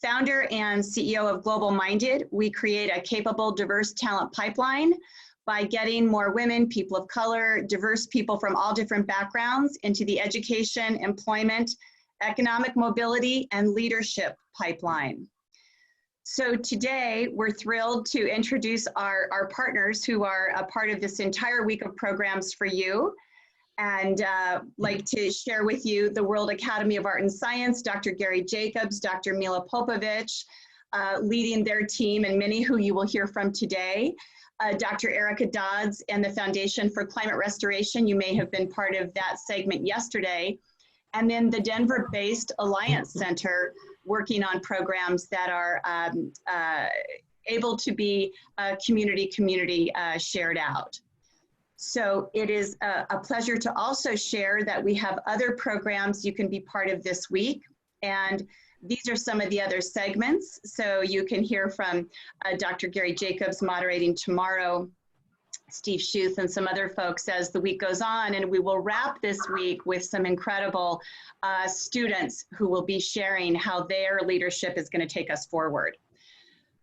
Founder and CEO of Global Minded, we create a capable, diverse talent pipeline by getting more women, people of color, diverse people from all different backgrounds into the education, employment, economic mobility, and leadership pipeline. So today, we're thrilled to introduce our partners who are a part of this entire week of programs for you. And like to share with you the World Academy of Art and Science, Dr. Gary Jacobs, Dr. Mila Popovich, leading their team, and many who you will hear from today. Dr. Erica Dodds and the Foundation for Climate Restoration. You may have been part of that segment yesterday. And then the Denver-based Alliance Center working on programs that are able to be community shared out. So it is a pleasure to also share that we have other programs you can be part of this week. And these are some of the other segments. So you can hear from Dr. Gary Jacobs moderating tomorrow, Steve Schuth, and some other folks as the week goes on. And we will wrap this week with some incredible students who will be sharing how their leadership is going to take us forward.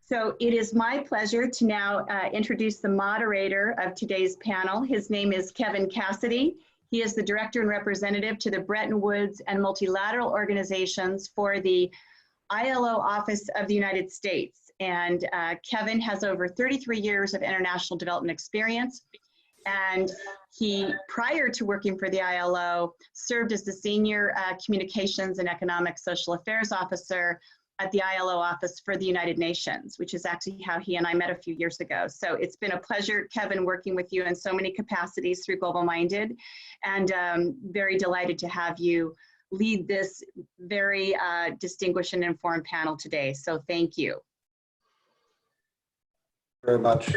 So it is my pleasure to now introduce the moderator of today's panel. His name is Kevin Cassidy. He is the Director and Representative to the Bretton Woods and Multilateral Organizations for the ILO Office of the United States. And Kevin has over 33 years of international development experience. And he, prior to working for the ILO, served as the Senior Communications and Economic Social Affairs Officer at the ILO Office for the United Nations, which is actually how he and I met a few years ago. So it's been a pleasure, Kevin, working with you in so many capacities through Global Minded, and very delighted to have you lead this very distinguished and informed panel today. So thank you. Very much.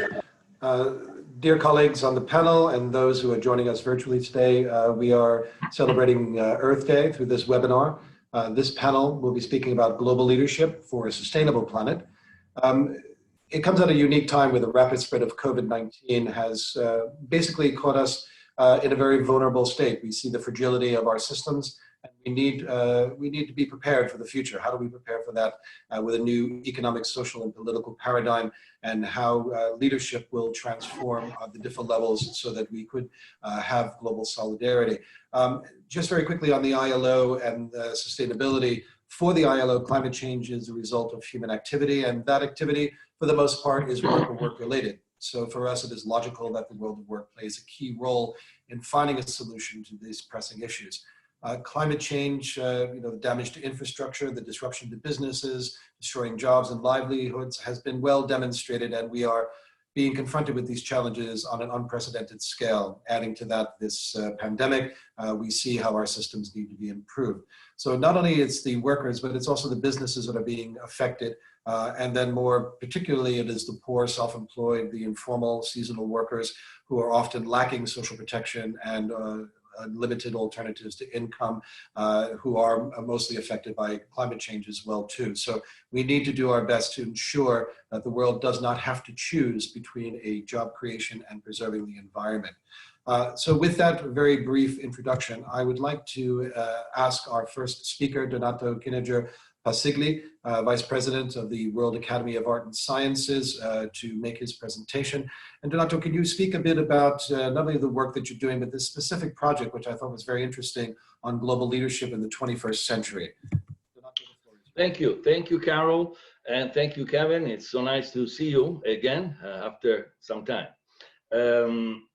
Dear colleagues on the panel and those who are joining us virtually today, we are celebrating Earth Day through this webinar. This panel will be speaking about global leadership for a sustainable planet. It comes at a unique time where the rapid spread of COVID-19 has basically caught us in a very vulnerable state. We see the fragility of our systems, and we need to be prepared for the future. How do we prepare for that with a new economic, social, and political paradigm, and how leadership will transform the different levels so that we could have global solidarity. Just very quickly on the ILO and sustainability. For the ILO, climate change is a result of human activity, and that activity, for the most part, is work-related. So for us, it is logical that the world of work plays a key role in finding a solution to these pressing issues. Climate change, the damage to infrastructure, the disruption to businesses, destroying jobs and livelihoods has been well demonstrated, and we are being confronted with these challenges on an unprecedented scale. Adding to that, this pandemic, we see how our systems need to be improved. So not only it's the workers, but it's also the businesses that are being affected. And then more particularly, it is the poor, self-employed, the informal, seasonal workers who are often lacking social protection and limited alternatives to income, who are mostly affected by climate change as well too. So we need to do our best to ensure that the world does not have to choose between a job creation and preserving the environment. So with that very brief introduction, I would like to ask our first speaker, Donato Pasigli, Vice President of the World Academy of Art and Sciences, to make his presentation. And Donato, can you speak a bit about not only the work that you're doing, but this specific project, which I thought was very interesting, on global leadership in the 21st century? Donato, the floor is yours. Thank you, Carol, and thank you, Kevin. It's so nice to see you again after some time.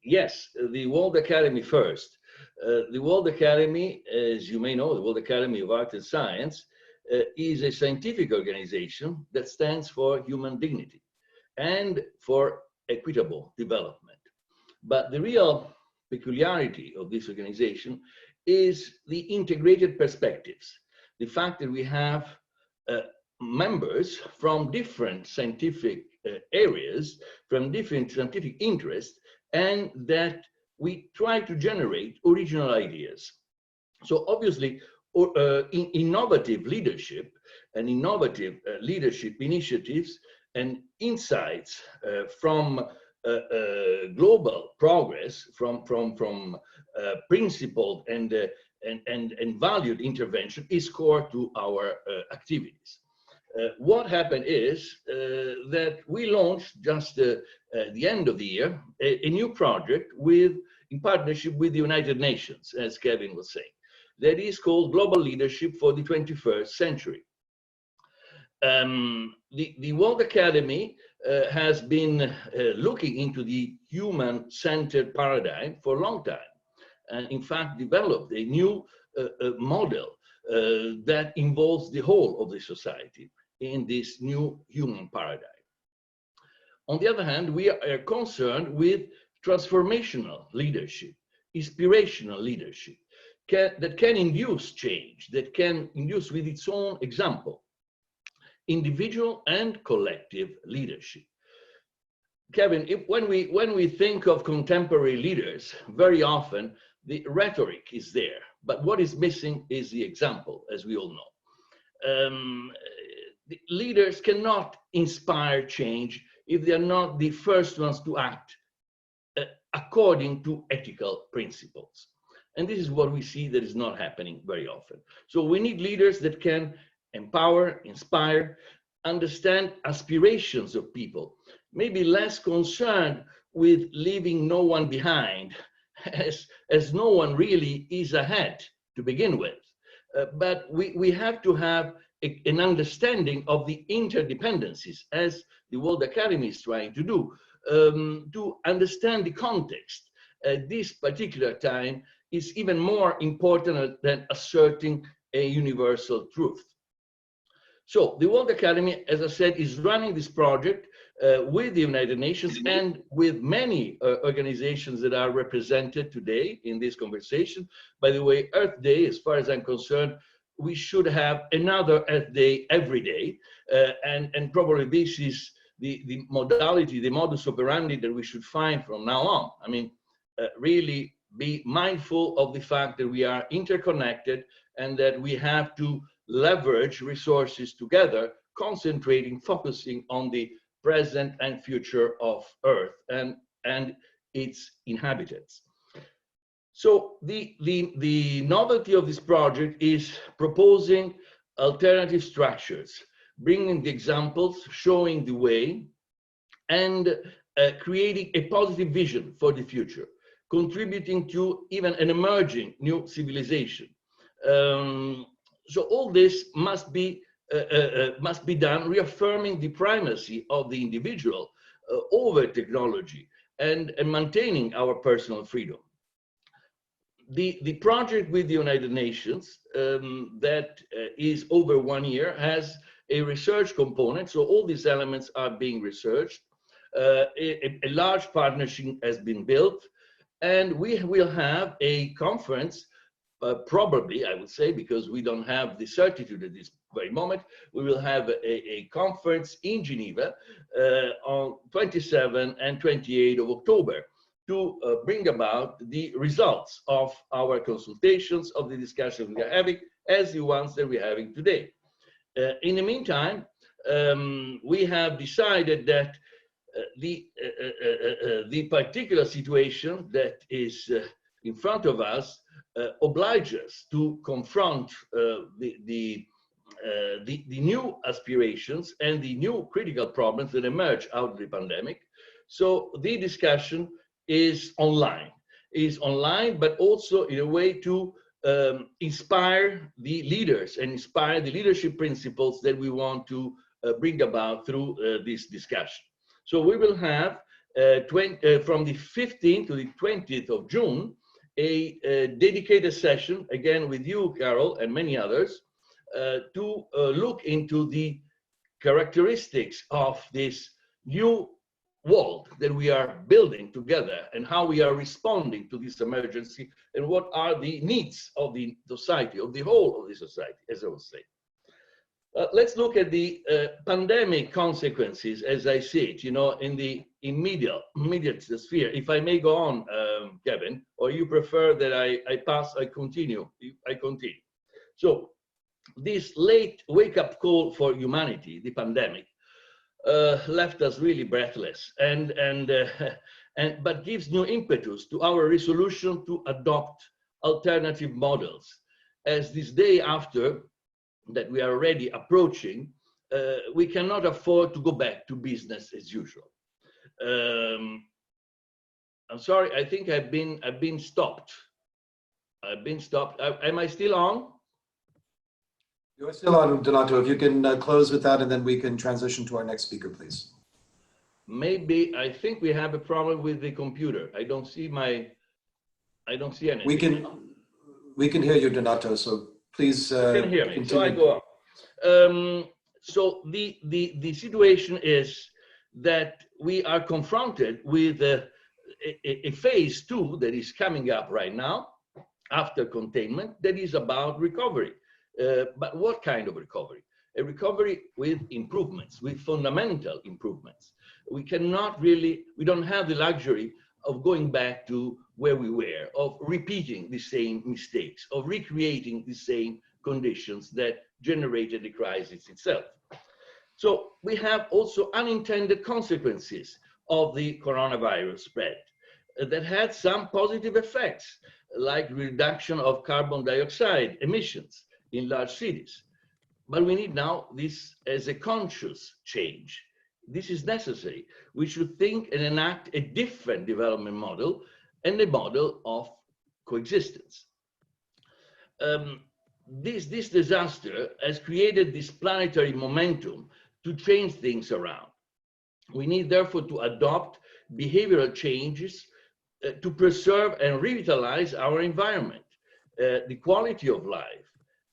Yes, the World Academy first. The World Academy, as you may know, the World Academy of Art and Science is a scientific organization that stands for human dignity and for equitable development. But the real peculiarity of this organization is the integrated perspectives. The fact that we have members from different scientific areas, from different scientific interests, and that we try to generate original ideas. So obviously, innovative leadership and innovative leadership initiatives and insights from global progress, from principled and valued intervention is core to our activities. What happened is that we launched just at the end of the year a new project in partnership with the United Nations, as Kevin was saying, that is called Global Leadership for the 21st Century. The World Academy has been looking into the human-centered paradigm for a long time, and in fact developed a new model that involves the whole of the society in this new human paradigm. On the other hand, we are concerned with transformational leadership, inspirational leadership, that can induce change, that can induce with its own example, individual and collective leadership. Kevin, when we think of contemporary leaders, very often the rhetoric is there, but what is missing is the example, as we all know. The leaders cannot inspire change if they are not the first ones to act according to ethical principles. And this is what we see that is not happening very often. So we need leaders that can empower, inspire, understand aspirations of people, maybe less concerned with leaving no one behind, as no one really is ahead to begin with. But we have to have an understanding of the interdependencies, as the World Academy is trying to do, to understand the context. This particular time is even more important than asserting a universal truth. So the World Academy, as I said, is running this project with the United Nations and with many organizations that are represented today in this conversation. By the way, Earth Day, as far as I'm concerned, we should have another Earth Day every day. And probably this is the modality, the modus operandi that we should find from now on. I mean, really be mindful of the fact that we are interconnected and that we have to leverage resources together, concentrating, focusing on the present and future of Earth and its inhabitants. So the novelty of this project is proposing alternative structures, bringing the examples, showing the way, and creating a positive vision for the future, contributing to even an emerging new civilization. So all this must be done, reaffirming the primacy of the individual over technology and maintaining our personal freedom. The project with the United Nations that is over 1 year has a research component, so all these elements are being researched. A large partnership has been built, and we will have a conference, probably, I would say, because we don't have the certitude at this very moment, we will have a conference in Geneva on 27 and 28 of October to bring about the results of our consultations, of the discussions we are having, as the ones that we're having today. In the meantime, we have decided that the particular situation that is in front of us obliges us to confront the new aspirations and the new critical problems that emerge out of the pandemic. So the discussion is online, but also in a way to inspire the leaders and inspire the leadership principles that we want to bring about through this discussion. So we will have from the 15th to the 20th of June, a dedicated session, again with you, Carol, and many others, to look into the characteristics of this new world that we are building together and how we are responding to this emergency and what are the needs of the society, of the whole of the society, as I was saying. Let's look at the pandemic consequences, as I see it, you know, in the immediate sphere. If I may go on, Kevin, or you prefer that I pass, I continue? I continue. So this late wake-up call for humanity, the pandemic, left us really breathless, but gives new impetus to our resolution to adopt alternative models. As this day after that we are already approaching, we cannot afford to go back to business as usual. I'm sorry, I think I've been stopped. I've been stopped. Am I still on? You're still on, Donato. If you can close with that, and then we can transition to our next speaker, please. Maybe, I think we have a problem with the computer. I don't see anything. We can hear you, Donato, so please you can hear me, continue. so I go on. So the situation is that we are confronted with a phase 2 that is coming up right now after containment, that is about recovery. But what kind of recovery? A recovery with improvements, with fundamental improvements. We don't have the luxury of going back to where we were, of repeating the same mistakes, of recreating the same conditions that generated the crisis itself. So we have also unintended consequences of the coronavirus spread that had some positive effects, like reduction of carbon dioxide emissions in large cities. But we need now this as a conscious change. This is necessary. We should think and enact a different development model and a model of coexistence. This disaster has created this planetary momentum to change things around. We need therefore to adopt behavioral changes to preserve and revitalize our environment, the quality of life,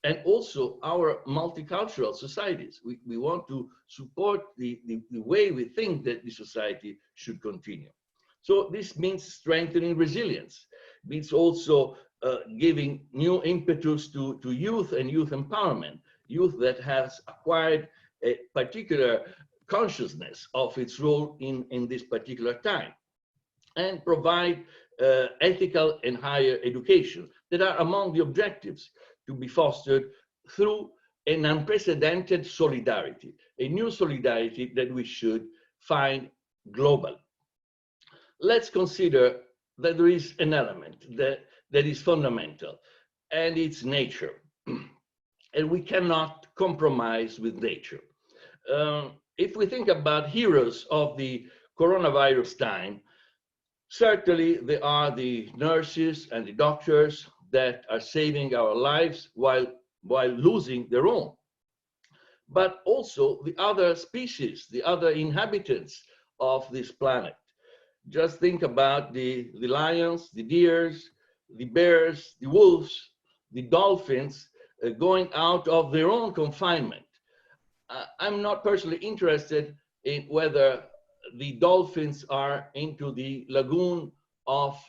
and also our multicultural societies. We want to support the way we think that the society should continue. So this means strengthening resilience, means also giving new impetus to youth and youth empowerment, youth that has acquired a particular consciousness of its role in this particular time, and provide ethical and higher education that are among the objectives to be fostered through an unprecedented solidarity, a new solidarity that we should find global. Let's consider that there is an element that is fundamental, and it's nature. And we cannot compromise with nature. If we think about heroes of the coronavirus time, certainly there are the nurses and the doctors that are saving our lives while losing their own. But also the other species, the other inhabitants of this planet. Just think about the lions, the deers, the bears, the wolves, the dolphins going out of their own confinement. I'm not personally interested in whether the dolphins are into the lagoon of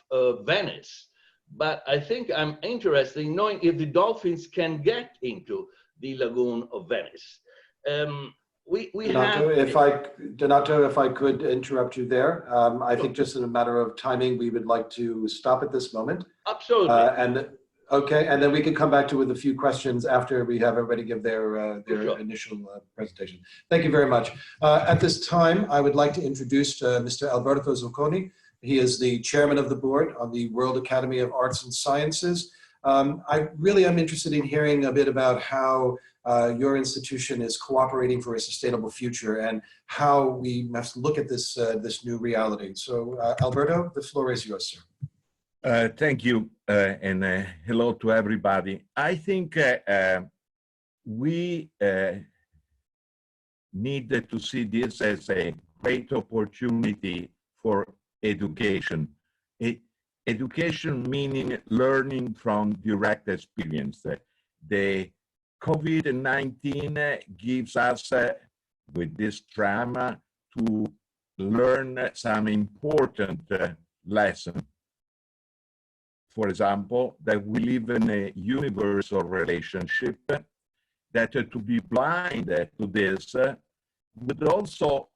Venice, but I think I'm interested in knowing if the dolphins can get into the lagoon of Venice. Donato, if I could interrupt you there. I think just in a matter of timing, we would like to stop at this moment. Absolutely. Okay, and then we can come back to with a few questions after we have everybody give their Sure. initial presentation. Thank you very much. At this time, I would like to introduce Mr. Alberto Zucconi. He is the chairman of the board on the World Academy of Arts and Sciences. I really am interested in hearing a bit about how your institution is cooperating for a sustainable future and how we must look at this, this new reality. So Alberto, the floor is yours, sir. Thank you, and hello to everybody. I think we need to see this as a great opportunity for education. Education meaning learning from direct experience. The COVID-19 gives us, with this drama, to learn some important lessons. For example, that we live in a universal relationship, that to be blind to this would also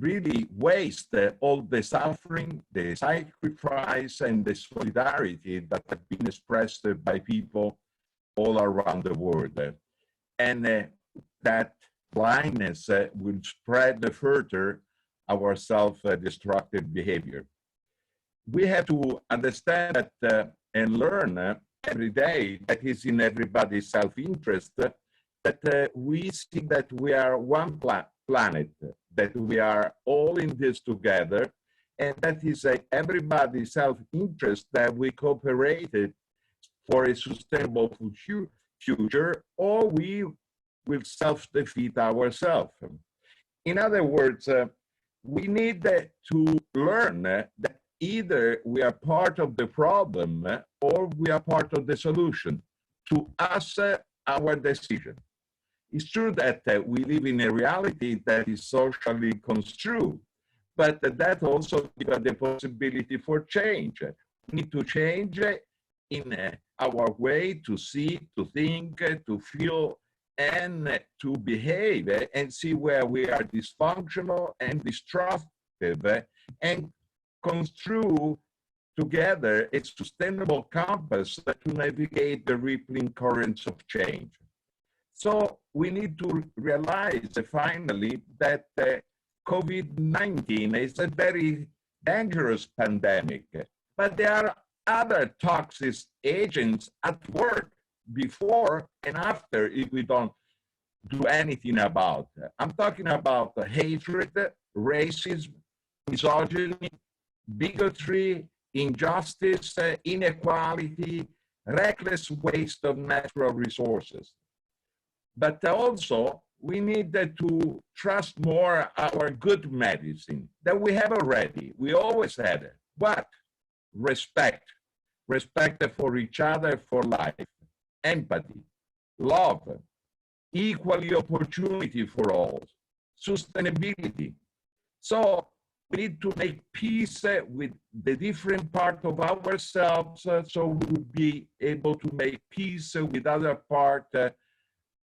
really waste all the suffering, the sacrifice, and the solidarity that have been expressed by people all around the world. And that blindness will spread further our self-destructive behavior. We have to understand that and learn every day that is in everybody's self-interest that we see that we are one planet, that we are all in this together, and that is everybody's self-interest that we cooperated for a sustainable future, or we will self-defeat ourselves. In other words, we need to learn that either we are part of the problem or we are part of the solution. To us, our decision. It's true that we live in a reality that is socially construed, but that also gives us the possibility for change. We need to change in our way to see, to think, to feel, and to behave, and see where we are dysfunctional and destructive, and construe together a sustainable compass to navigate the rippling currents of change. So we need to realize finally that COVID-19 is a very dangerous pandemic, but there are other toxic agents at work before and after if we don't do anything about it. I'm talking about hatred, racism, misogyny, bigotry, injustice, inequality, reckless waste of natural resources. But also, we need to trust more our good medicine that we have already. We always had it. What? Respect. Respect for each other, for life. Empathy, love, equally opportunity for all, sustainability. So we need to make peace with the different part of ourselves, so we will be able to make peace with other part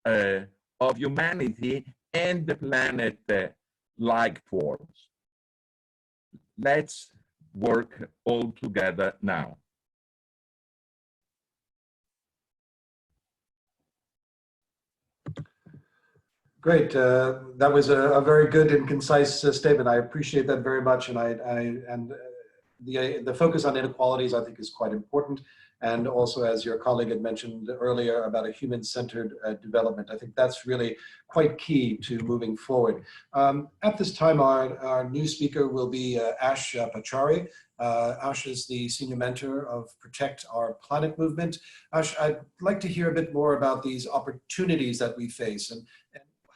of humanity and the planet like forms. Let's work all together now. Great. That was a very good and concise statement. I appreciate that very much. And the focus on inequalities, I think, is quite important. And also, as your colleague had mentioned earlier about a human-centered development, I think that's really quite key to moving forward. At this time, our new speaker will be Ash Pachari. Ash is the senior mentor of Protect Our Planet movement. Ash, I'd like to hear a bit more about these opportunities that we face and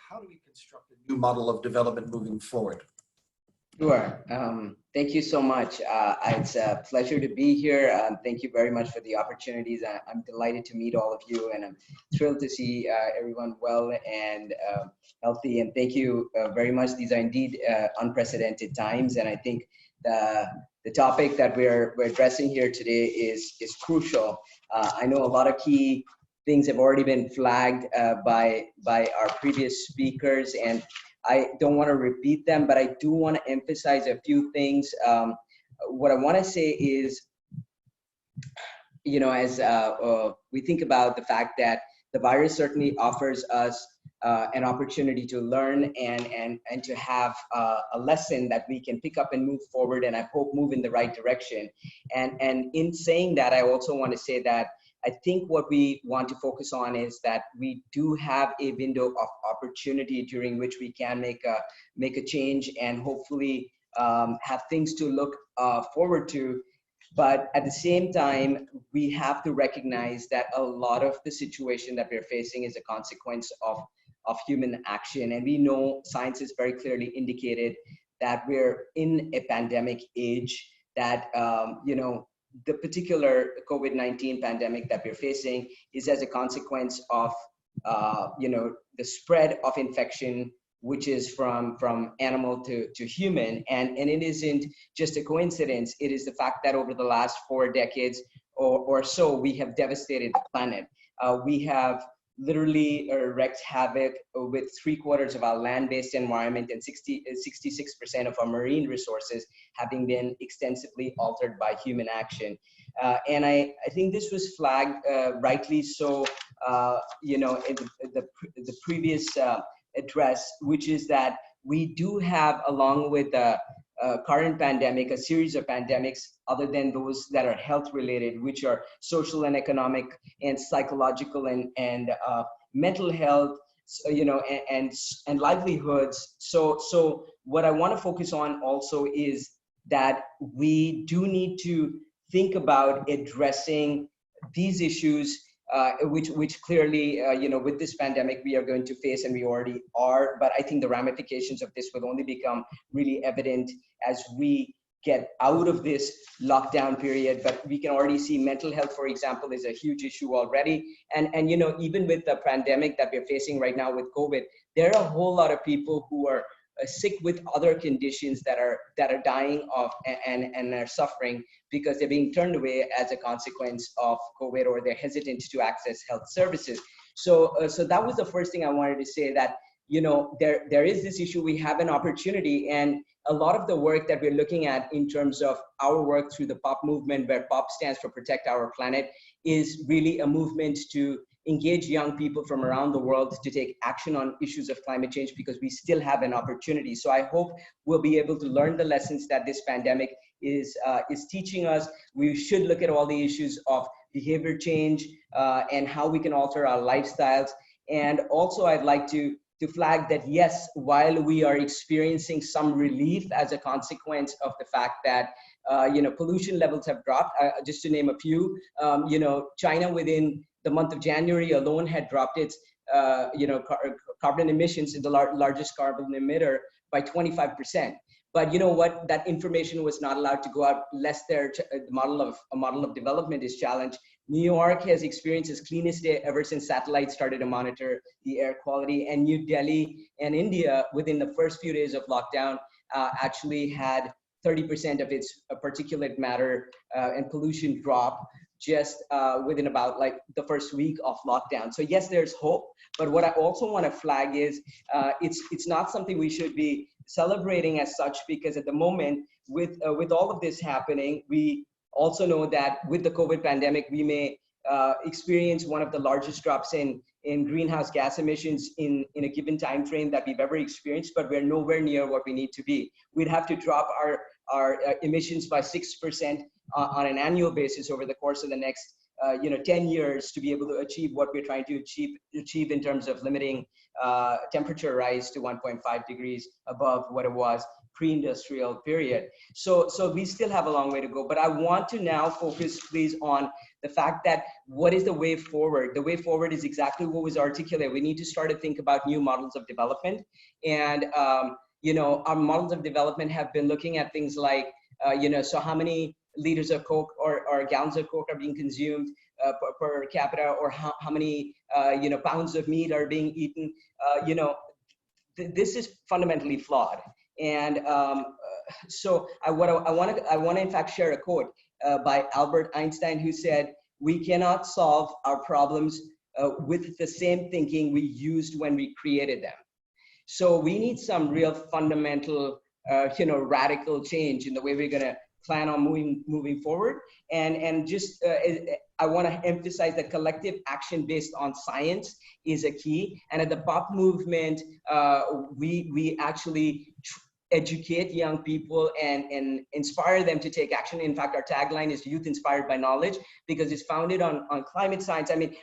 how do we construct a new model of development moving forward? Sure. Thank you so much. It's a pleasure to be here. Thank you very much for the opportunities. I'm delighted to meet all of you, and I'm thrilled to see everyone well and healthy. And thank you very much. These are indeed unprecedented times, and I think the topic that we're addressing here today is crucial. I know a lot of key things have already been flagged by our previous speakers, and I don't want to repeat them, but I do want to emphasize a few things. What I want to say is, you know, as we think about the fact that the virus certainly offers us an opportunity to learn and to have a lesson that we can pick up and move forward, and I hope move in the right direction. And in saying that, I also want to say that I think what we want to focus on is that we do have a window of opportunity during which we can make a change and hopefully have things to look forward to. But at the same time, we have to recognize that a lot of the situation that we're facing is a consequence of human action. And we know science has very clearly indicated that we're in a pandemic age, that, you know, the particular COVID-19 pandemic that we're facing is as a consequence of, you know, the spread of infection, which is from animal to human. And it isn't just a coincidence. It is the fact that over the last 4 decades or so, we have devastated the planet. We have literally wreaked havoc with 3/4 of our land-based environment and 66% of our marine resources having been extensively altered by human action. And I think this was flagged rightly so, you know, in the previous address, which is that we do have, along with the current pandemic, a series of pandemics other than those that are health related, which are social and economic and psychological and mental health, and livelihoods. So what I want to focus on also is that we do need to think about addressing these issues, which clearly, with this pandemic we are going to face, and we already are. But I think the ramifications of this will only become really evident as we get out of this lockdown period. But we can already see mental health, for example, is a huge issue already. And even with the pandemic that we're facing right now with COVID, there are a whole lot of people who are sick with other conditions that are dying of and are suffering because they're being turned away as a consequence of COVID, or they're hesitant to access health services. So that was the first thing I wanted to say, that there is this issue. We have an opportunity, and a lot of the work that we're looking at in terms of our work through the POP movement, where POP stands for Protect Our Planet, is really a movement to engage young people from around the world to take action on issues of climate change, because we still have an opportunity. So I hope we'll be able to learn the lessons that this pandemic is teaching us. We should look at all the issues of behavior change and how we can alter our lifestyles. And also I'd like to flag that, yes, while we are experiencing some relief as a consequence of the fact that pollution levels have dropped, just to name a few, China within the month of January alone had dropped its carbon emissions, in the largest carbon emitter, by 25%. But you know what? That information was not allowed to go out lest a model of development is challenged. New York has experienced its cleanest day ever since satellites started to monitor the air quality. And New Delhi and India, within the first few days of lockdown, actually had 30% of its particulate matter and pollution drop just within about like the first week of lockdown. So yes, there's hope. But what I also want to flag is it's not something we should be celebrating as such, because at the moment, with all of this happening, we also know that with the COVID pandemic, we may experience one of the largest drops in greenhouse gas emissions in a given time frame that we've ever experienced, but we're nowhere near what we need to be. We'd have to drop our emissions by 6% on an annual basis over the course of the next 10 years to be able to achieve what we're trying to achieve in terms of limiting temperature rise to 1.5 degrees above what it was pre-industrial period. So we still have a long way to go, but I want to now focus please on the fact that what is the way forward? The way forward is exactly what was articulated. We need to start to think about new models of development. And our models of development have been looking at things like, so how many liters of Coke or gallons of Coke are being consumed per capita, or how many pounds of meat are being eaten. This is fundamentally flawed. And so I want to in fact share a quote by Albert Einstein, who said, "We cannot solve our problems with the same thinking we used when we created them." So we need some real fundamental, radical change in the way we're going to plan on moving forward. And just I want to emphasize that collective action based on science is a key. And at the POP movement, we actually educate young people and inspire them to take action. In fact, our tagline is youth inspired by knowledge, because it's founded on climate science. I mean,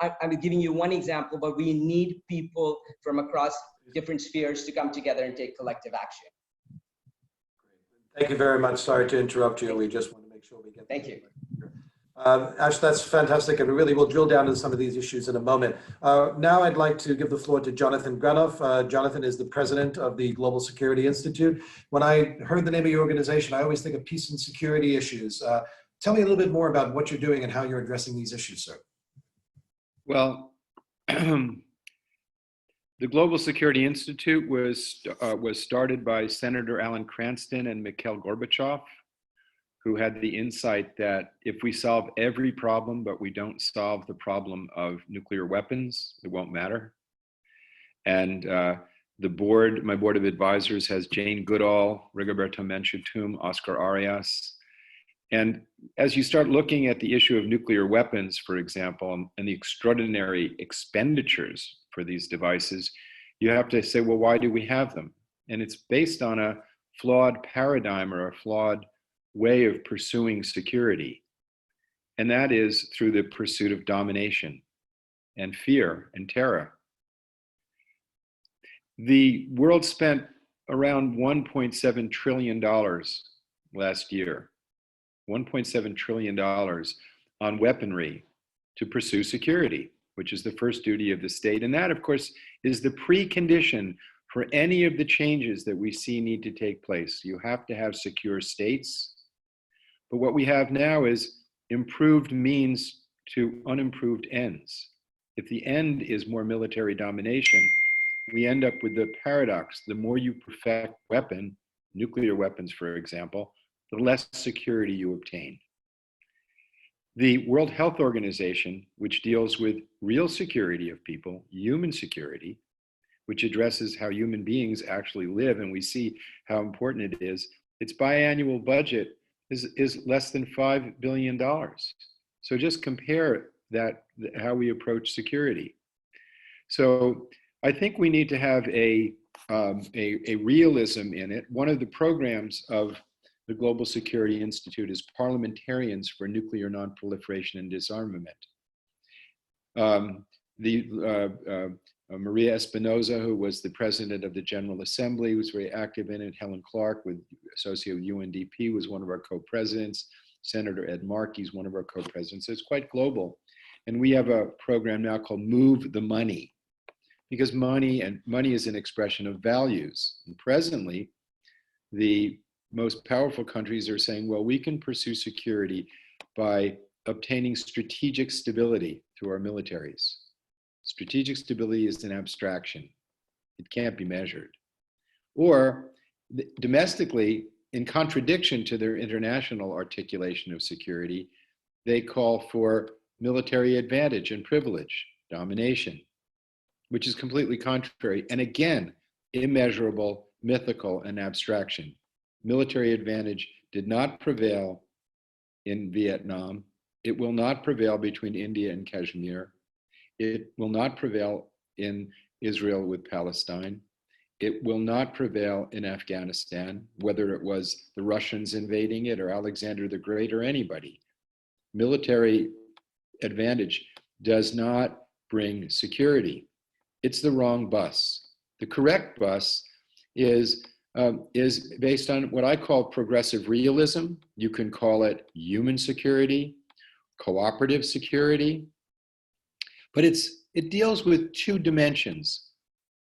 I'm giving you one example, but we need people from across different spheres to come together and take collective action. Thank you very much. Sorry to interrupt you. We just want to make sure we get. Thank you. Ash, that's fantastic, and really we'll drill down into some of these issues in a moment. Now I'd like to give the floor to Jonathan Granoff. Jonathan is the president of the Global Security Institute. When I heard the name of your organization, I always think of peace and security issues. Tell me a little bit more about what you're doing and how you're addressing these issues, sir. Well, the Global Security Institute was started by Senator Alan Cranston and Mikhail Gorbachev, who had the insight that if we solve every problem, but we don't solve the problem of nuclear weapons, it won't matter. And my board of advisors has Jane Goodall, Rigoberto Menchetoum, Oscar Arias. And as you start looking at the issue of nuclear weapons, for example, and the extraordinary expenditures for these devices, you have to say, well, why do we have them? And it's based on a flawed paradigm or a flawed way of pursuing security. And that is through the pursuit of domination and fear and terror. The world spent around $1.7 trillion last year, $1.7 trillion on weaponry to pursue security, which is the first duty of the state. And that, of course, is the precondition for any of the changes that we see need to take place. You have to have secure states. But what we have now is improved means to unimproved ends. If the end is more military domination, we end up with the paradox: the more you perfect weapon, nuclear weapons, for example, the less security you obtain. The World Health Organization, which deals with real security of people, human security, which addresses how human beings actually live, and we see how important it is, its biannual budget is less than $5 billion. So just compare that, how we approach security. So I think we need to have a realism in it. One of the programs of the Global Security Institute is Parliamentarians for Nuclear Nonproliferation and Disarmament. Maria Espinosa, who was the president of the General Assembly, was very active in it. Helen Clark, associated with UNDP, was one of our co-presidents. Senator Ed Markey is one of our co-presidents. So it's quite global. And we have a program now called Move the Money, because money is an expression of values. And presently, the most powerful countries are saying, well, we can pursue security by obtaining strategic stability through our militaries. Strategic stability is an abstraction. It can't be measured. Or domestically, in contradiction to their international articulation of security, they call for military advantage and privilege, domination, which is completely contrary. And again, immeasurable, mythical, and abstraction. Military advantage did not prevail in Vietnam. It will not prevail between India and Kashmir. It will not prevail in Israel with Palestine. It will not prevail in Afghanistan, whether it was the Russians invading it or Alexander the Great or anybody. Military advantage does not bring security. It's the wrong bus. The correct bus is based on what I call progressive realism. You can call it human security, cooperative security, but it deals with two dimensions.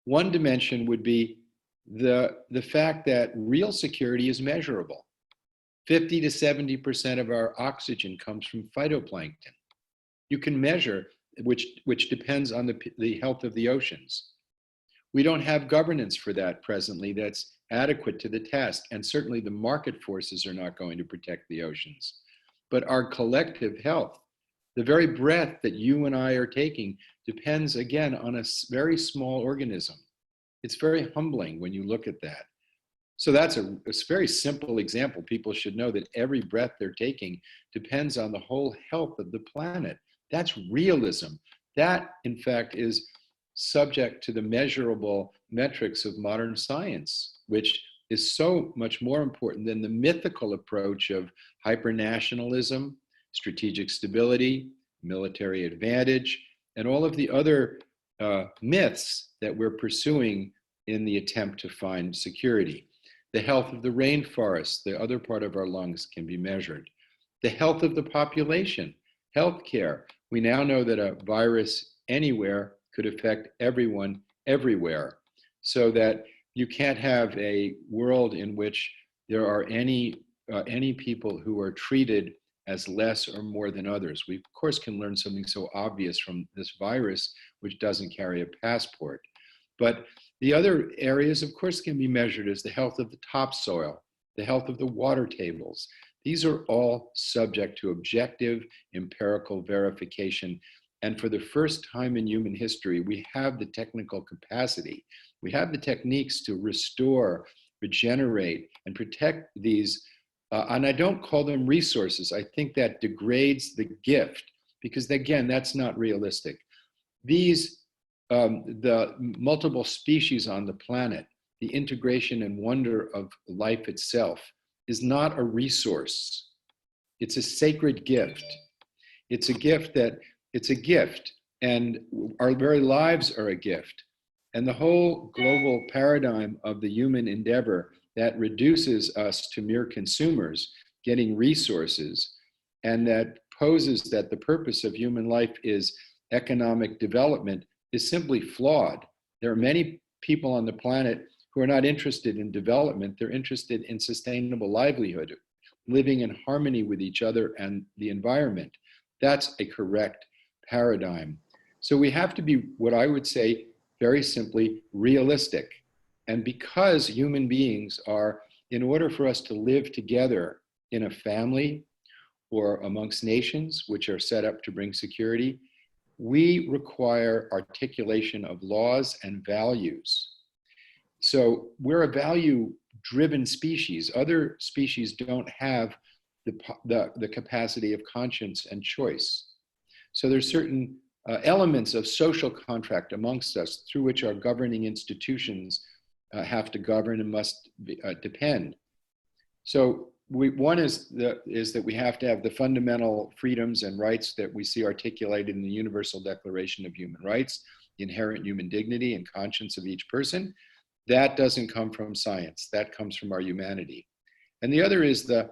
One dimension would be the fact that real security is measurable. 50 to 70% of our oxygen comes from phytoplankton. You can measure, which depends on the health of the oceans. We don't have governance for that presently that's adequate to the task, and certainly the market forces are not going to protect the oceans. But our collective health, the very breath that you and I are taking, depends again on a very small organism. It's very humbling when you look at that. So that's a very simple example. People should know that every breath they're taking depends on the whole health of the planet. That's realism. That, in fact, is subject to the measurable metrics of modern science, which is so much more important than the mythical approach of hypernationalism, strategic stability, military advantage, and all of the other myths that we're pursuing in the attempt to find security. The health of the rainforest, the other part of our lungs, can be measured. The health of the population, healthcare. We now know that a virus anywhere could affect everyone, everywhere, so that you can't have a world in which there are any people who are treated as less or more than others. We, of course, can learn something so obvious from this virus, which doesn't carry a passport. But the other areas, of course, can be measured as the health of the topsoil, the health of the water tables. These are all subject to objective, empirical verification. And for the first time in human history, we have the technical capacity. We have the techniques to restore, regenerate, and protect these. And I don't call them resources. I think that degrades the gift, because again, that's not realistic. These, the multiple species on the planet, the integration and wonder of life itself is not a resource. It's a sacred gift. It's a gift, and our very lives are a gift. And the whole global paradigm of the human endeavor that reduces us to mere consumers, getting resources, and that poses that the purpose of human life is economic development is simply flawed. There are many people on the planet who are not interested in development. They're interested in sustainable livelihood, living in harmony with each other and the environment. That's a correct paradigm. So we have to be, what I would say, very simply, realistic. And because human beings are, in order for us to live together in a family or amongst nations, which are set up to bring security, we require articulation of laws and values. So we're a value-driven species. Other species don't have the capacity of conscience and choice. So there's certain elements of social contract amongst us through which our governing institutions have to govern and must depend. So one is that we have to have the fundamental freedoms and rights that we see articulated in the Universal Declaration of Human Rights, the inherent human dignity and conscience of each person. That doesn't come from science. That comes from our humanity. And the other is the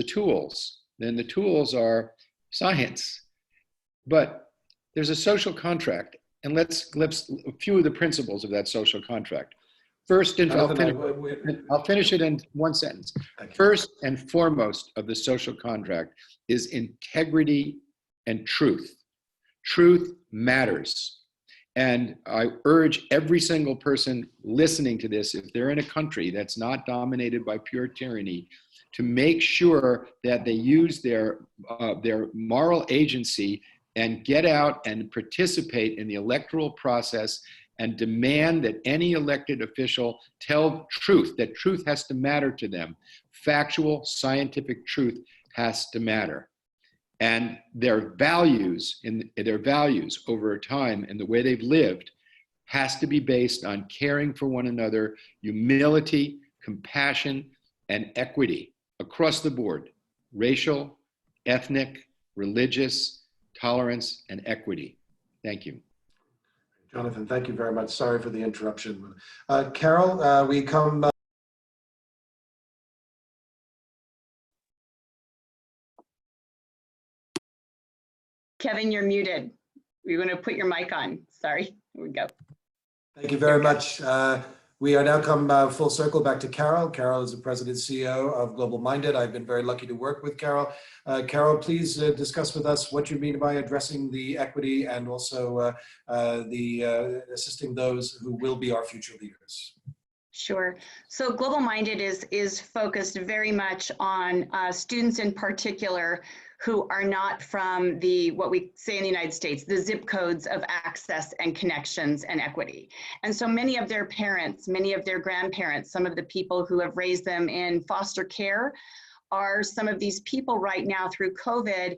tools. Then the tools are science. But there's a social contract, and let's a few of the principles of that social contract. First, and I'll finish it in one sentence. First and foremost of the social contract is integrity and truth. Truth matters. And I urge every single person listening to this, if they're in a country that's not dominated by pure tyranny, to make sure that they use their moral agency and get out and participate in the electoral process and demand that any elected official tell truth, that truth has to matter to them. Factual, scientific truth has to matter. And their values over time and the way they've lived has to be based on caring for one another, humility, compassion, and equity across the board, racial, ethnic, religious, tolerance, and equity. Thank you. Jonathan, thank you very much. Sorry for the interruption. Carol, we come... Kevin, you're muted. You're going to put your mic on. Sorry. Here we go. Thank you very much. We are now come full circle back to Carol. Carol is the President CEO of Global Minded. I've been very lucky to work with Carol. Carol, please discuss with us what you mean by addressing the equity and also assisting those who will be our future leaders. Sure. So Global Minded is focused very much on students in particular who are not from what we say in the United States, the zip codes of access and connections and equity. And so many of their parents, many of their grandparents, some of the people who have raised them in foster care are some of these people right now through COVID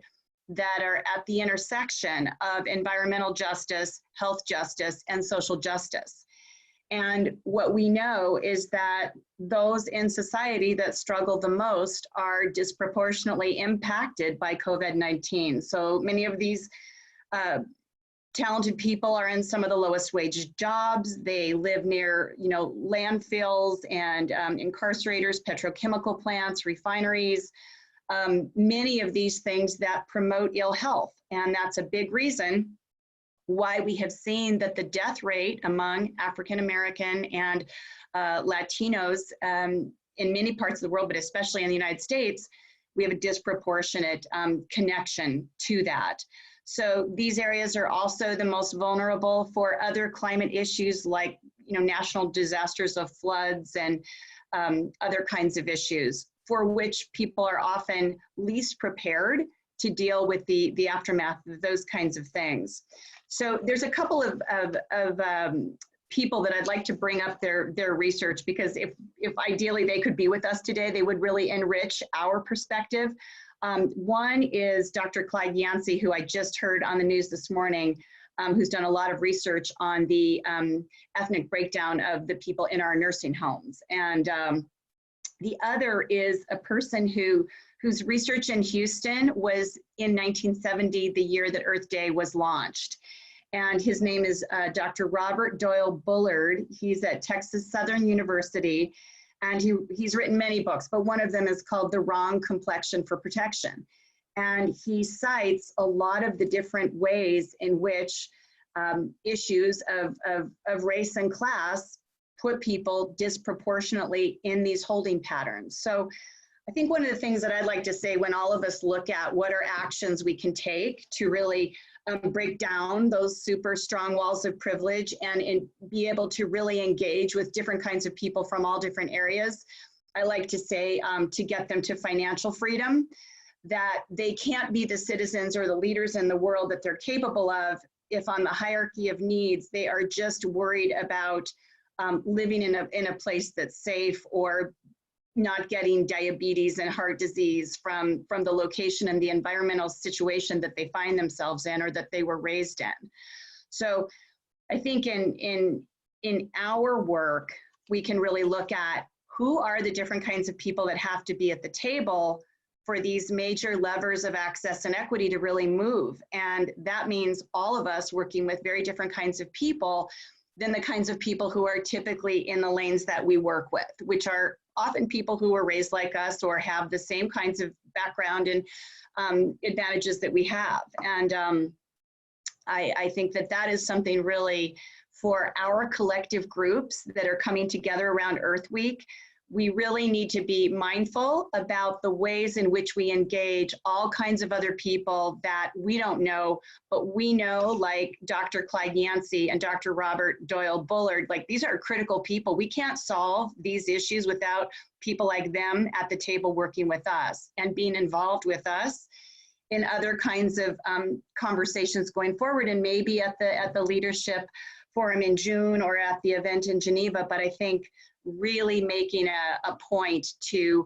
that are at the intersection of environmental justice, health justice, and social justice. And what we know is that those in society that struggle the most are disproportionately impacted by COVID-19. So many of these talented people are in some of the lowest wage jobs. They live near, landfills and incarcerators, petrochemical plants, refineries, many of these things that promote ill health. And that's a big reason why we have seen that the death rate among African American and Latinos in many parts of the world, but especially in the United States, we have a disproportionate connection to that. So these areas are also the most vulnerable for other climate issues like national disasters of floods and other kinds of issues for which people are often least prepared to deal with the aftermath of those kinds of things. So there's a couple of people that I'd like to bring up their research, because if ideally they could be with us today, they would really enrich our perspective. One is Dr. Clyde Yancey, who I just heard on the news this morning, who's done a lot of research on the ethnic breakdown of the people in our nursing homes. And the other is a person whose research in Houston was in 1970, the year that Earth Day was launched. And his name is Dr. Robert Doyle Bullard. He's at Texas Southern University, and he's written many books, but one of them is called The Wrong Complexion for Protection. And he cites a lot of the different ways in which issues of race and class put people disproportionately in these holding patterns. So I think one of the things that I'd like to say when all of us look at what are actions we can take to really break down those super strong walls of privilege and be able to really engage with different kinds of people from all different areas, I like to say to get them to financial freedom, that they can't be the citizens or the leaders in the world that they're capable of if on the hierarchy of needs, they are just worried about living in a place that's safe or not getting diabetes and heart disease from the location and the environmental situation that they find themselves in or that they were raised in. So I think in our work, we can really look at who are the different kinds of people that have to be at the table for these major levers of access and equity to really move. And that means all of us working with very different kinds of people than the kinds of people who are typically in the lanes that we work with, which are often people who were raised like us or have the same kinds of background and advantages that we have. And I think that that is something really for our collective groups that are coming together around Earth Week. We really need to be mindful about the ways in which we engage all kinds of other people that we don't know, but we know, like Dr. Clyde Yancey and Dr. Robert Doyle Bullard, like these are critical people. We can't solve these issues without people like them at the table working with us and being involved with us in other kinds of conversations going forward, and maybe at the leadership forum in June or at the event in Geneva. But I think really making a point to,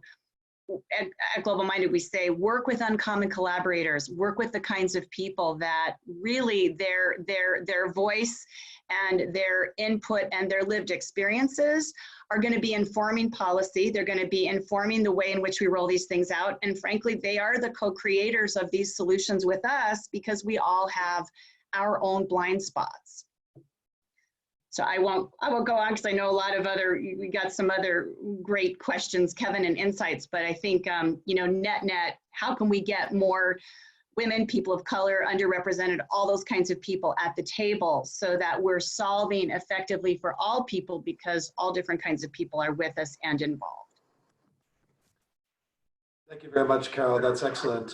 at Global Minded, we say, work with uncommon collaborators, work with the kinds of people that really their voice and their input and their lived experiences are going to be informing policy. They're going to be informing the way in which we roll these things out. And frankly, they are the co-creators of these solutions with us because we all have our own blind spots. So I won't go on because I know a lot of we got some other great questions, Kevin, and insights, but I think, you know, net, how can we get more women, people of color, underrepresented, all those kinds of people at the table so that we're solving effectively for all people because all different kinds of people are with us and involved. Thank you very much, Carol. That's excellent.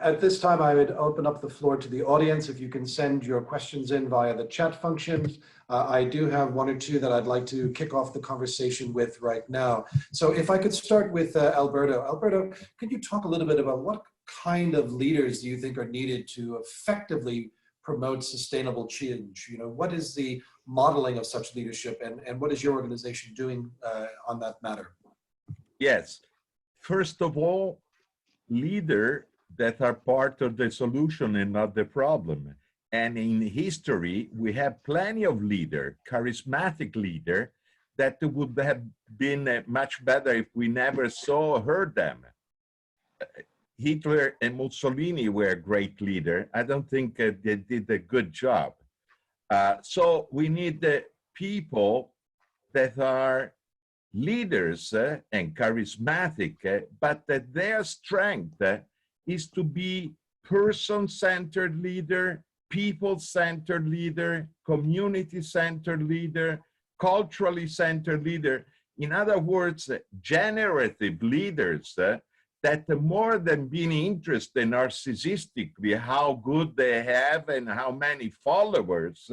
At this time, I would open up the floor to the audience. If you can send your questions in via the chat function. I do have one or two that I'd like to kick off the conversation with right now. So if I could start with Alberto. Alberto, could you talk a little bit about what kind of leaders do you think are needed to effectively promote sustainable change? You know, what is the modeling of such leadership and what is your organization doing on that matter? Yes. First of all, leaders that are part of the solution and not the problem. And in history, we have plenty of leaders, charismatic leaders, that would have been much better if we never saw or heard them. Hitler and Mussolini were great leaders. I don't think they did a good job. So we need people that are leaders and charismatic, but that their strength is to be person-centered leader, people-centered leader, community-centered leader, culturally centered leader. In other words, generative leaders that more than being interested narcissistically how good they have and how many followers,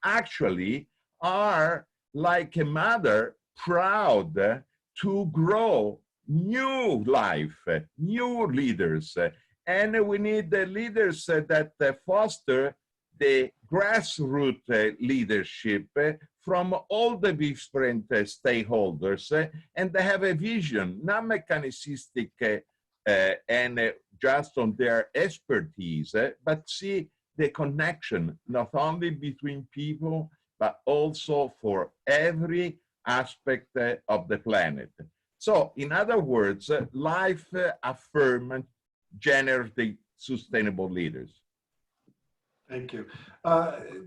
actually are like a mother proud to grow new life, new leaders. And we need the leaders that foster the grassroots leadership from all the different stakeholders, and they have a vision, not mechanicistic and just on their expertise, but see the connection, not only between people, but also for every aspect of the planet. So in other words, life affirming, generative, sustainable leaders. Thank you.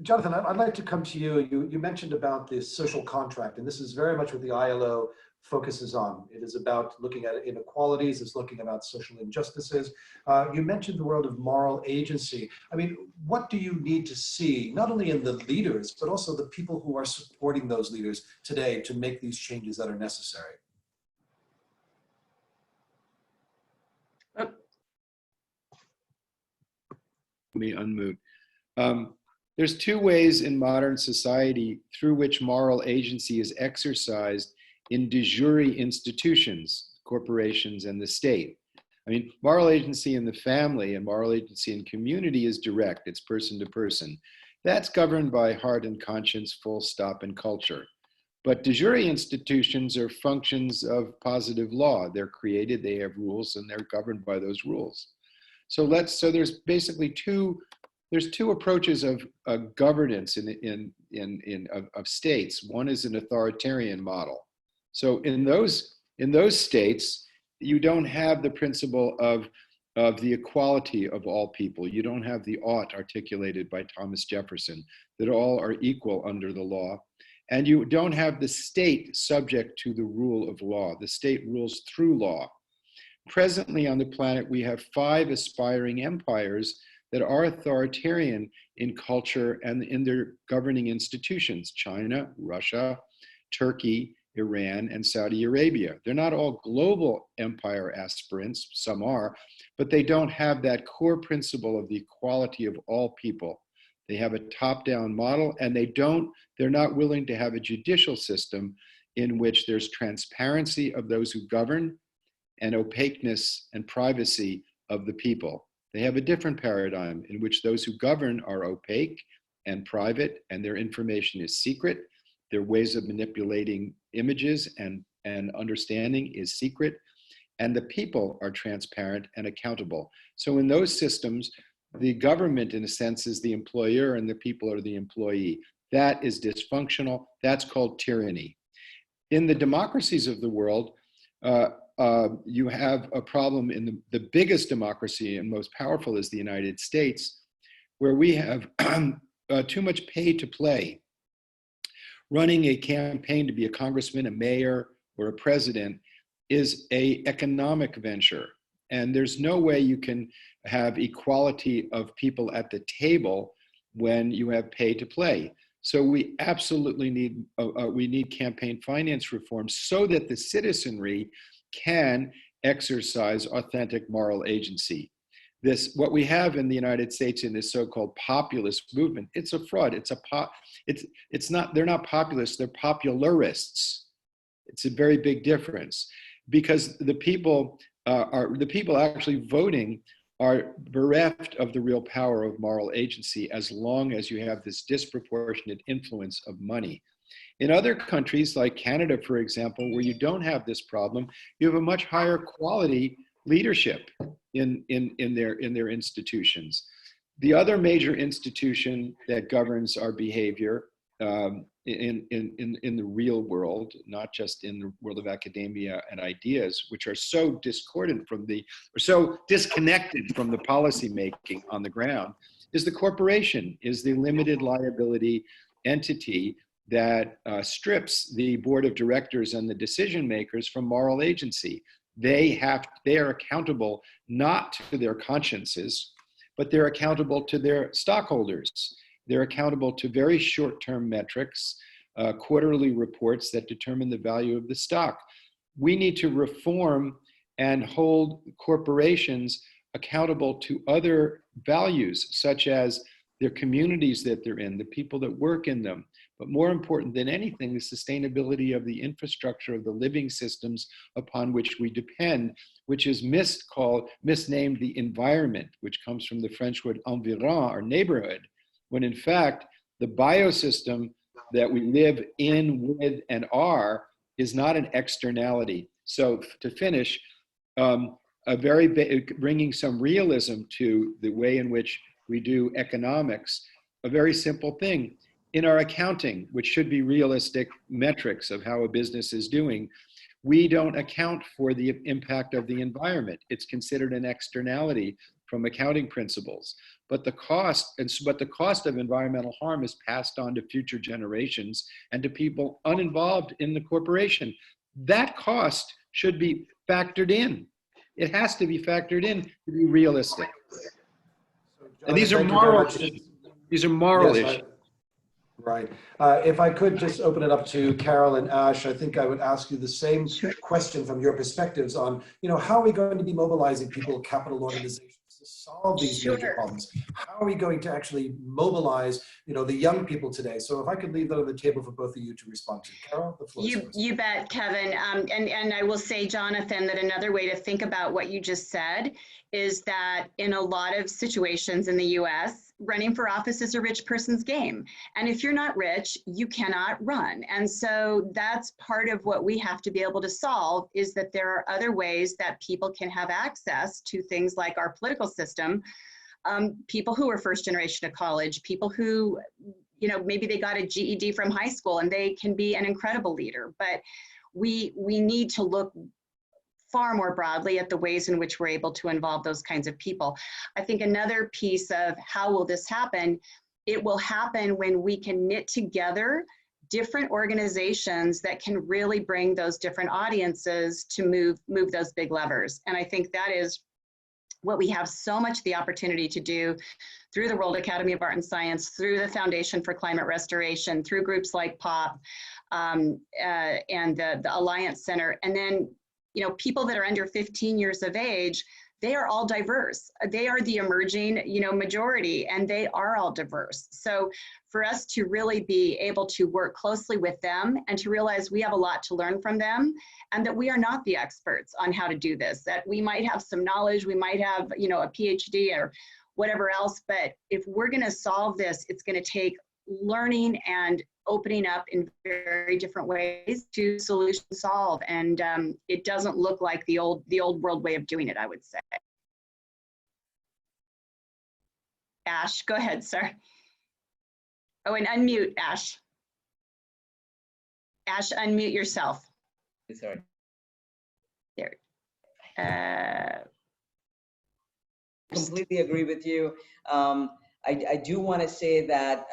Jonathan, I'd like to come to you. You mentioned about this social contract, and this is very much what the ILO focuses on. It is about looking at inequalities, it's looking about social injustices. You mentioned the world of moral agency. I mean, what do you need to see, not only in the leaders, but also the people who are supporting those leaders today to make these changes that are necessary? Let me unmute. There's two ways in modern society through which moral agency is exercised in de jure institutions, corporations, and the state. I mean, moral agency in the family and moral agency in community is direct, it's person to person. That's governed by heart and conscience, full stop, and culture. But de jure institutions are functions of positive law. They're created, they have rules, and they're governed by those rules. So there's basically there's two approaches of governance of states. One is an authoritarian model. So in those states, you don't have the principle of the equality of all people. You don't have the ought articulated by Thomas Jefferson, that all are equal under the law. And you don't have the state subject to the rule of law. The state rules through law. Presently on the planet, we have 5 aspiring empires that are authoritarian in culture and in their governing institutions: China, Russia, Turkey, Iran, and Saudi Arabia. They're not all global empire aspirants, some are, but they don't have that core principle of the equality of all people. They have a top-down model, and they're not willing to have a judicial system in which there's transparency of those who govern and opaqueness and privacy of the people. They have a different paradigm in which those who govern are opaque and private, and their information is secret. Their ways of manipulating images and understanding is secret, and the people are transparent and accountable. So in those systems, the government, in a sense, is the employer and the people are the employee. That is dysfunctional. That's called tyranny. In the democracies of the world, you have a problem in the biggest democracy and most powerful is the United States, where we have too much pay to play. Running a campaign to be a congressman, a mayor, or a president is an economic venture. And there's no way you can have equality of people at the table when you have pay to play. So we absolutely need campaign finance reform so that the citizenry can exercise authentic moral agency. What we have in the United States in this so-called populist movement, it's a fraud. They're not populists, they're popularists. It's a very big difference because the people actually voting are bereft of the real power of moral agency as long as you have this disproportionate influence of money. In other countries like Canada, for example, where you don't have this problem, you have a much higher quality leadership in their institutions. The other major institution that governs our behavior in the real world, not just in the world of academia and ideas, which are so discordant so disconnected from the policy making on the ground, is the corporation, is the limited liability entity that strips the board of directors and the decision makers from moral agency. They are accountable not to their consciences, but they're accountable to their stockholders. They're accountable to very short-term metrics, quarterly reports that determine the value of the stock. We need to reform and hold corporations accountable to other values, such as their communities that they're in, the people that work in them. But more important than anything, the sustainability of the infrastructure of the living systems upon which we depend, which is misnamed the environment, which comes from the French word environ, or neighborhood, when in fact, the biosystem that we live in, with, and are is not an externality. So to finish, bringing some realism to the way in which we do economics, a very simple thing. In our accounting, which should be realistic metrics of how a business is doing, we don't account for the impact of the environment. It's considered an externality from accounting principles. But the cost of environmental harm is passed on to future generations and to people uninvolved in the corporation. That cost should be factored in. It has to be factored in to be realistic. And these are moral issues. These are moral issues. Right. If I could just open it up to Carol and Ash, I think I would ask you the same question from your perspectives on, how are we going to be mobilizing people, capital organizations to solve these major problems? How are we going to actually mobilize, the young people today? So if I could leave that on the table for both of you to respond to. Carol, the floor is yours. You bet, Kevin. And I will say, Jonathan, that another way to think about what you just said is that in a lot of situations in the US, running for office is a rich person's game. And if you're not rich, you cannot run. And so that's part of what we have to be able to solve, is that there are other ways that people can have access to things like our political system. People who are first generation of college, people who, maybe they got a GED from high school and they can be an incredible leader. But we need to look far more broadly at the ways in which we're able to involve those kinds of people. I think another piece of how will this happen, it will happen when we can knit together different organizations that can really bring those different audiences to move those big levers. And I think that is what we have so much the opportunity to do through the World Academy of Art and Science, through the Foundation for Climate Restoration, through groups like POP and the Alliance Center. And then people that are under 15 years of age, they are all diverse. They are the emerging, majority, and they are all diverse. So for us to really be able to work closely with them and to realize we have a lot to learn from them, and that we are not the experts on how to do this, that we might have some knowledge, we might have, a PhD or whatever else, but if we're going to solve this, it's going to take learning and opening up in very different ways to solution solve. And it doesn't look like the old world way of doing it, I would say. Ash, go ahead, sir. Oh, and unmute, Ash. Ash, unmute yourself. Sorry. There. Completely agree with you. I do want to say that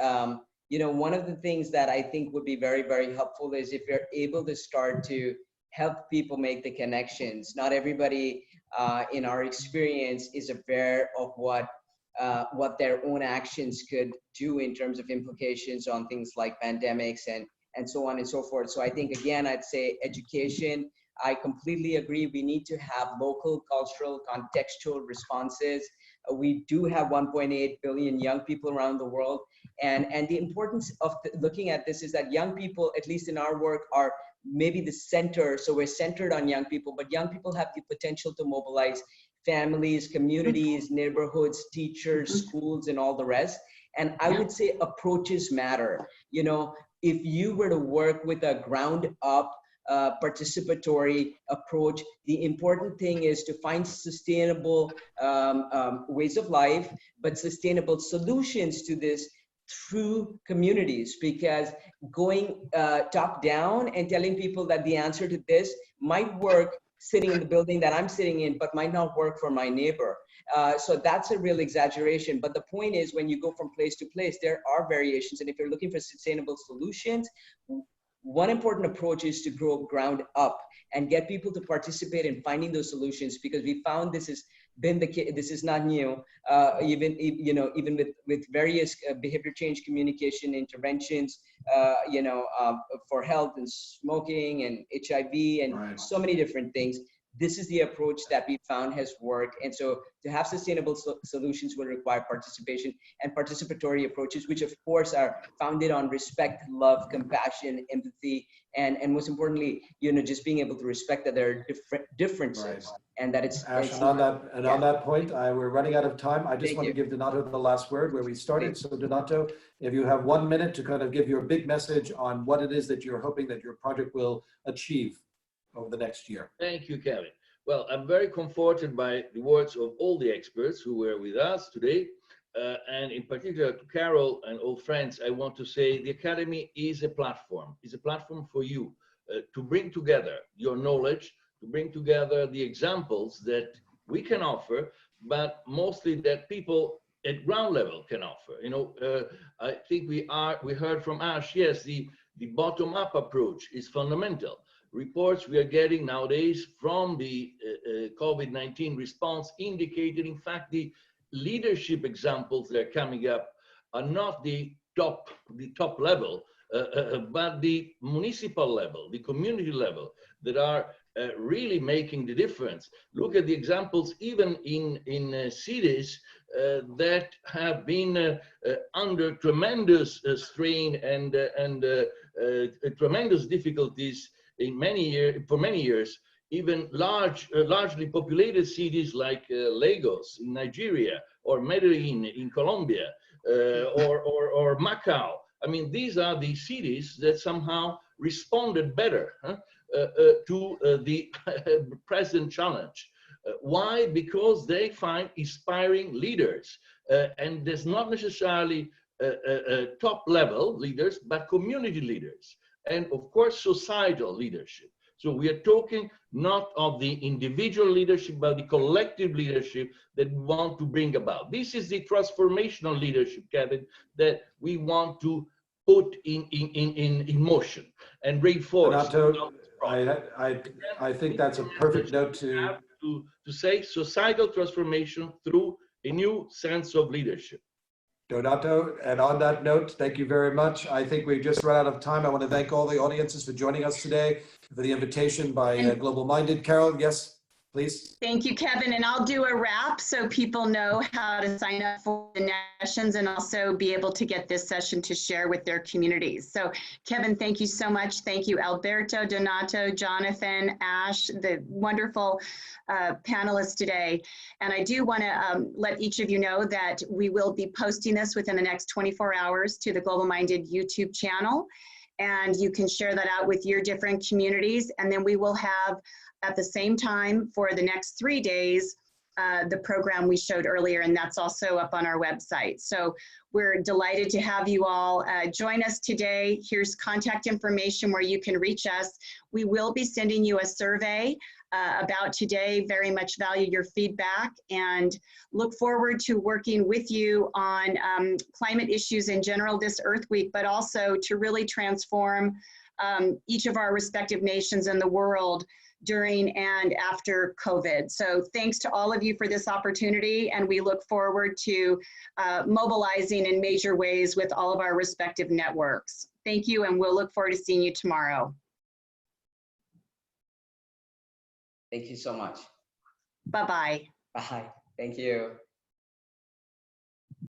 one of the things that I think would be very, very helpful is if you're able to start to help people make the connections. Not everybody in our experience is aware of what their own actions could do in terms of implications on things like pandemics and so on and so forth. So I think, again, I'd say education. I completely agree. We need to have local, cultural, contextual responses. We do have 1.8 billion young people around the world. And the importance of looking at this is that young people, at least in our work, are maybe the center. So we're centered on young people, but young people have the potential to mobilize families, communities, neighborhoods, teachers, schools, and all the rest. And I would say approaches matter. If you were to work with a ground up participatory approach, the important thing is to find sustainable ways of life, but sustainable solutions to this through communities, because going top down and telling people that the answer to this might work sitting in the building that I'm sitting in, but might not work for my neighbor. So that's a real exaggeration. But the point is, when you go from place to place, there are variations. And if you're looking for sustainable solutions, one important approach is to grow ground up and get people to participate in finding those solutions, because we found this has been the case. This is not new. Even with various behavior change communication interventions, for health and smoking and HIV and so many different things. This is the approach that we found has worked. And so to have sustainable solutions will require participation and participatory approaches, which of course are founded on respect, love, compassion, empathy, and most importantly, just being able to respect that there are differences and that it's— Ash, on that point, we're running out of time. I just want to give Donato the last word where we started. So Donato, if you have 1 minute to kind of give your big message on what it is that you're hoping that your project will achieve over the next year. Thank you, Kevin. Well, I'm very comforted by the words of all the experts who were with us today. And in particular to Carol and all friends, I want to say the Academy is a platform for you to bring together your knowledge, to bring together the examples that we can offer but mostly that people at ground level can offer. You know, I think we heard from Ash, yes, the bottom-up approach is fundamental. Reports we are getting nowadays from the COVID-19 response indicated, in fact, the leadership examples that are coming up are not the top level, but the municipal level, the community level, that are really making the difference. Look at the examples even in cities that have been under tremendous strain and tremendous difficulties for many years. Even largely populated cities like Lagos in Nigeria, or Medellin in Colombia, or Macau. I mean, these are the cities that somehow responded better to the present challenge. Why? Because they find inspiring leaders, and there's not necessarily top level leaders, but community leaders, and of course societal leadership. So we are talking not of the individual leadership, but the collective leadership that we want to bring about. This is the transformational leadership, Kevin, that we want to put in motion and reinforce. Donato, I think that's a perfect note to say societal transformation through a new sense of leadership. Donato, and on that note, thank you very much. I think we've just run out of time. I want to thank all the audiences for joining us today, for the invitation by Global Minded. Carol, yes, please. Thank you, Kevin. And I'll do a wrap so people know how to sign up for the sessions and also be able to get this session to share with their communities. So Kevin, thank you so much. Thank you, Alberto, Donato, Jonathan, Ash, the wonderful panelists today. And I do want to let each of you know that we will be posting this within the next 24 hours to the Global Minded YouTube channel. And you can share that out with your different communities. And then we will have, at the same time, for the next 3 days, the program we showed earlier, and that's also up on our website. So we're delighted to have you all join us today. Here's contact information where you can reach us. We will be sending you a survey about today. Very much value your feedback and look forward to working with you on climate issues in general this Earth Week, but also to really transform each of our respective nations in the world during and after COVID. So thanks to all of you for this opportunity, and we look forward to mobilizing in major ways with all of our respective networks. Thank you, and we'll look forward to seeing you tomorrow. Thank you so much. Bye-bye. Bye. Thank you.